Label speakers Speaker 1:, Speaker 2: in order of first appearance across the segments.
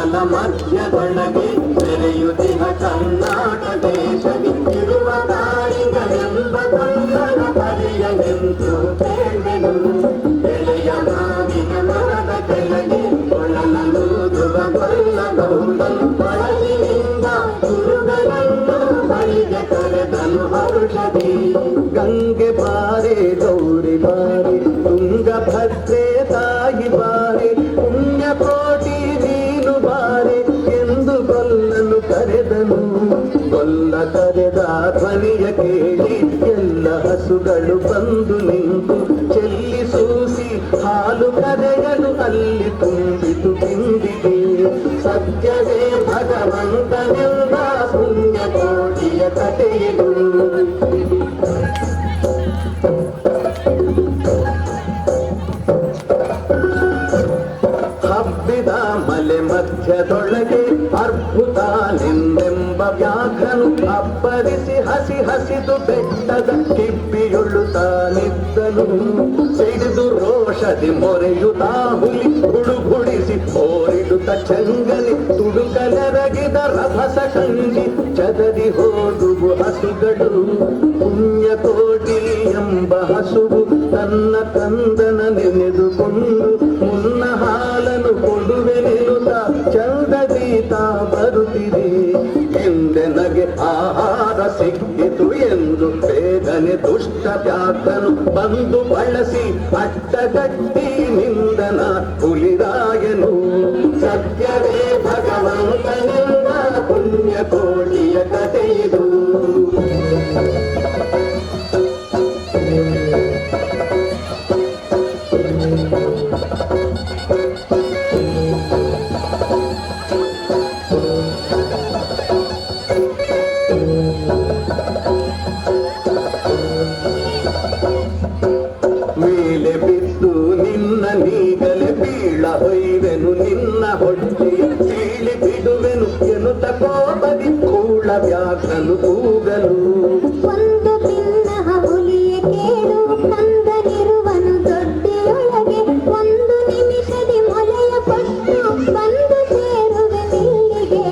Speaker 1: ಕೊಳ್ಳಲ ಮಧ್ಯದೊಳಗೆ ಮೆರೆಯುತ್ತಿಹ ಕರ್ನಾಟ ದೇಶದಿ ಇರುವ ತಾಯಿಗಳೆಂಬ ಕನ್ನಡ ಪರಿಯ ನಿಂತು ಕೇಳಿದೆನು. ಎಳೆಯ ಮಾವಿನ ಮರದ ಕೆಳಗೆ ಕೊಳಲೂದುವ ಕೊಲ್ಲ ಗೌಡನು ಬಳಲಿನಿಂದ ಗುರುಗಳನ್ನು ಬಳಿಗೆ ಕರೆದನು ಹರುಷದಿ. ಗಂಗೆ ಬಾರೆ ಗೌರಿ ಬಾರೆ ತುಂಗಭದ್ರೆ ತಾಯಿ ಬಾರೆ ಪುಣ್ಯಕೋಟಿ ನೀನು ಬಾರೆ ಎಂದು ಕೊಲ್ಲನು ಕರೆದನು. ಕೊಲ್ಲ ಕರೆದ ಧ್ವನಿಯ ಕೇಳಿ ಎಲ್ಲ ಹಸುಗಳು ಬಂದು ನಿಂತು ಚೆಲ್ಲಿ ಸೂಸಿ ಹಾಲು ಕರೆಯಲು ಅಲ್ಲಿ ತುಂಬಿತು ಬಿಂದಿಗೆ. ಸತ್ಯವೇ ಭಗವಂತನೆಂಬ ಪುಣ್ಯಕೋಟಿಯ ಕಥೆಯಿದು. ಹಬ್ಬಿದ ಮಲೆ ಮಧ್ಯದೊಳಗೆ ಅರ್ಬುದಾನೆಂದೆಂಬ ವ್ಯಾಘ್ರನು ಅಬ್ಬರಿಸಿ ಹಸಿ ಹಸಿದು ಬೆಟ್ಟದ ಕಿಬ್ಬಿಯುಳುತ್ತಾನಿದ್ದನು. ಸಿಡಿದು ರೋಷದಿ ಮೊರೆಯುತ್ತಾ ಹುಲಿ ಗುಡುಗುಡಿಸಿ ಹೋರಿಡುತ್ತ ಚಂಗಲಿ ತುಡುಕಲೆರಗಿದ ರಭಸ ಕಂಡಿ ಚದರಿ ಹೋದುವು ಹಸುಗಳು. ಪುಣ್ಯಕೋಟಿ ಎಂಬ ಹಸುವು ತನ್ನ ಕಂದನ ನೆನೆದುಕೊಂಡು ಮುನ್ನ ಹಾಲನು ಕೊಡುವೆನೆನುತ್ತ ಚಂದದೀತ ಬರುತ್ತಿದೆ. ಹಿಂದೆ ನಗೆ ಆಹಾರ ಸಿಕ್ಕಿತು ಎಂದು ಬೇಗನೆ ದುಷ್ಟ ವ್ಯಾಘ್ರನು ಬಂದು ಬಳಸಿ ಅಡ್ಡಗಟ್ಟಿ ನಿಂದನ ಹುಲಿರಾಯನು. ಸತ್ಯವೇ ಭಗವಂತನೆಂದ ಪುಣ್ಯಕೋಟಿಯ ಕಥೆಯಿದು. ಮೇಲೆ ಬಿದ್ದು ನಿನ್ನ ನೀಗಲೆ ಬೀಳ ಹೊಯ್ವೆನು ನಿನ್ನ ಹೊಟ್ಟೆಯ ಸೀಳಿ ಬಿಡುವೆನು ಎನ್ನುತ್ತ ಕೋಪದಿ ಕೂಳ ವ್ಯಾಘ್ರನು ಕೂಗಲು.
Speaker 2: ಒಂದು ಭಿನ್ನ ಹುಲಿಯ ಕೇಳು ಕಂದನಿರುವನು ದೊಡ್ಡಿಯೊಳಗೆ ಒಂದು ನಿಮಿಷದಿ ಮೊಲೆಯ ಕೊಟ್ಟು ಬಂದು ಸೇರುವೆ ಇಲ್ಲಿಗೆ.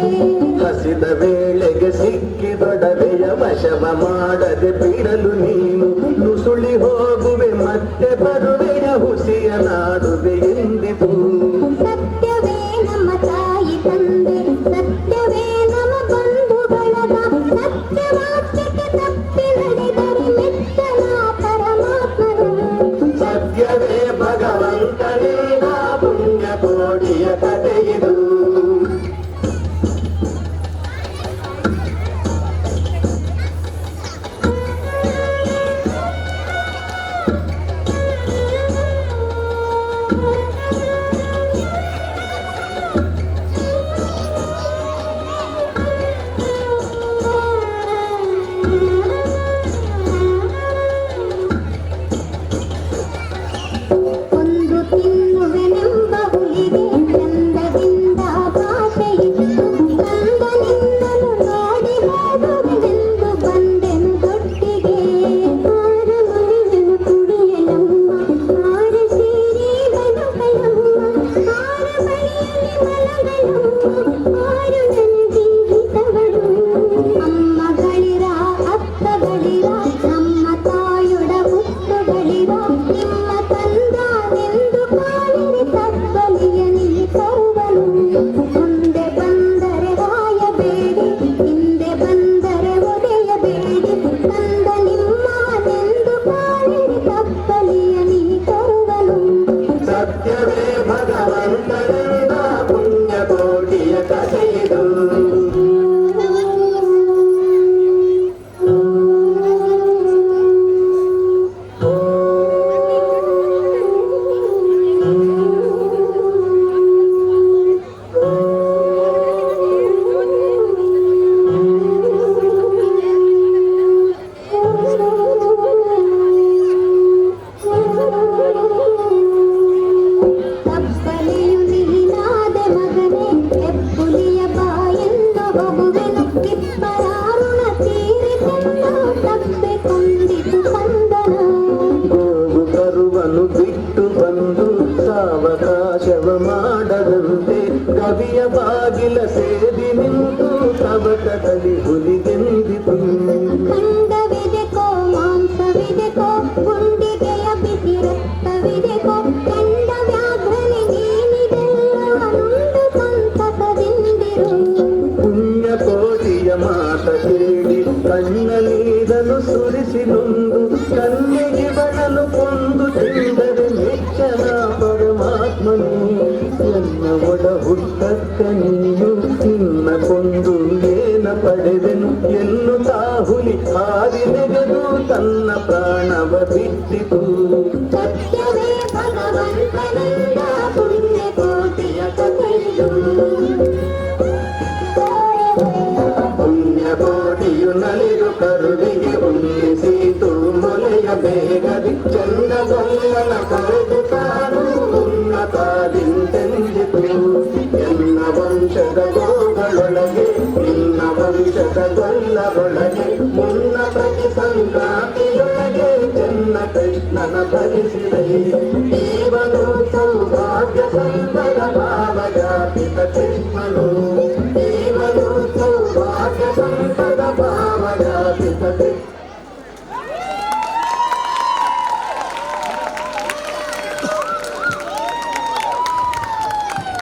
Speaker 1: ಹಸಿದ ವೇಳೆಗೆ ಸಿಕ್ಕಿದೊಡವೆಯ ವಶವ ಮಾಡದೆ ಬಿಡಲು ನೀನು ನುಸುಳಿ ಹೋಗುವೆ ಮತ್ತೆ ಬರುವೆಯ ಹುಸಿಯ ನಾಡುವೆ ಎಂದಿತು.
Speaker 2: ಸತ್ಯವೇ ನಮ್ಮ ತಾಯಿ ತಂದೆ ಸತ್ಯವೇ ನಮ್ಮ ಬಂಧು ಬಳಗ ಸತ್ಯವಾಕ್ಯಕ್ಕೆ ತಪ್ಪಿ ನಡೆದರೆ ಮೆಚ್ಚನ ಪರಮಾತ್ಮನು.
Speaker 1: ಸತ್ಯವೇ ಭಗವಂತನಿಂದ ಪುಣ್ಯಕೋಟಿಯ ಕಥೆಯಿದು.
Speaker 2: ಒಂದು ತಿನ್ನುವೆನೆಂಬ ಹುಲಿಗೆ ಚಂದದಿಂದ ಭಾಷೆಯಿತ್ತು. ಕಂದನಿಂದಲೂ ನೋಡಿ ಹೋಗುವೆನೆಂದು ಬಂದೆನು ದೊಡ್ಡಿಗೆ. ಆರ ಮನೆಯನ್ನು ಕುಡಿಯಲಮ್ಮ ಆರ ಸೇರಿದನು ಕಯಮ್ಮ ಆರ ಬಳಿಯಲ್ಲಿ ಮಲಗಳಮ್ಮ ಆರು ನನಗೆ ಹಿತಗಳು. ಅಮ್ಮಗಳಿರ ಅತ್ತಗಳಿರ ನಮ್ಮ ತಾಯೊಡ ಹುಟ್ಟುಗಳಿರ ನಿಮ್ಮ ತಂದನೆಂದು ಕಾಲಿರಿ ತಬ್ಬಲಿಯ ನೀ ತರುವನು. ಮುಂದೆ ಬಂದರೆ ಹಾಯಬೇಡಿ ಹಿಂದೆ ಬಂದರೆ ಒಡೆಯಬೇಡಿ ತಂದ ನಿಮ್ಮನೆಂದು ಕಾಲಿರಿ ತಬ್ಬಲಿಯ ನೀ ತರುವನು.
Speaker 1: ಸತ್ಯವೇ ಭಗವಂತನಿಂದ ಪುಣ್ಯಕೋಟಿಯ ಕಥೆಯಿದು.
Speaker 2: ತಬ್ಬಲಿಯು
Speaker 1: ಮಾಡದಂತೆ ಕವಿಯ ಬಾಗಿಲ ಸೇರಿ ನಿಂತು ಕವಟದಲ್ಲಿ ಹುಲಿಗೆಂದಿತು.
Speaker 2: ಖಂಡವಿದೆಕೋ ಮಾಂಸವಿದೆಕೋ ಗುಂಡಿಗೆಯ ಬಿಸಿ ರಕ್ತವಿದೆಕೋ ಕಂಡ ವ್ಯಾಘ್ರನೆ ನೀನಿದೆಲ್ಲ ನೊಂದು ಸಂತಸದಿಂದಿರು.
Speaker 1: ಪುಣ್ಯ ಕೋಟಿಯ ಮಾತ ಕೇಳಿ ಕಣ್ಣ ನೀರನ್ನು ಸುರಿಸಿ ನೊಂದು ಕನ್ನಿಗಿವನನ್ನು ಕೊಂದು ತಿಂದರೆ ಮೆಚ್ಚನ ಪರಮಾತ್ಮನು. ಎನ್ನ ಒಡ ಹುಟ್ಟಕ್ಕ ನೀನು ನಿನ್ನ ಕೊಂದು ಏನ ಪಡೆದೆನು ಎನ್ನುತ್ತಾ ಹುಲಿ ಹಾರಿ ನೆಗೆದು ತನ್ನ ಪ್ರಾಣವ ಬಿಟ್ಟಿತು.
Speaker 2: ಸತ್ಯವೇ ಭಗವಂತನಿಂದ ಪುಣ್ಯ ಕೋಟಿಯ ಕಥೆಯಿದು.
Speaker 1: ಪುಣ್ಯಕೋಟಿಯು ನಲಿದು ಕರುಳಿಗೆ ಉನ್ನಿಸಿತು ಮೊಲೆಯ ಬೇಗದಿ ಚಂದಗೊಲ್ಲನ ಕರೆದು ತಾನು ಉನ್ನತಾದಿಂತೆಂದಿತು. ಎನ್ನ ವಂಶದ ಗೋಗಳೊಳಗೆ ನಿನ್ನ ವಂಶದ ಗೊಲ್ಲರೊಳಗೆ ಮುನ್ನ ಪ್ರತಿ ಸಂಕ್ರಾಂತಿಯೊಳಗೆ ಚೆನ್ನ ಕೃಷ್ಣನ ಭರಿಸಿದೆ. ಇವನು ಸೌಭಾಗ್ಯ ಸಂತರ ಭಾವಜಾಪಿತ ಕೃಷ್ಣನು. ಇವನು ಸೌಭಾಗ್ಯ ಸಂತರ ಭಾವಜಾಪಿತ ಕೃಷ್ಣ.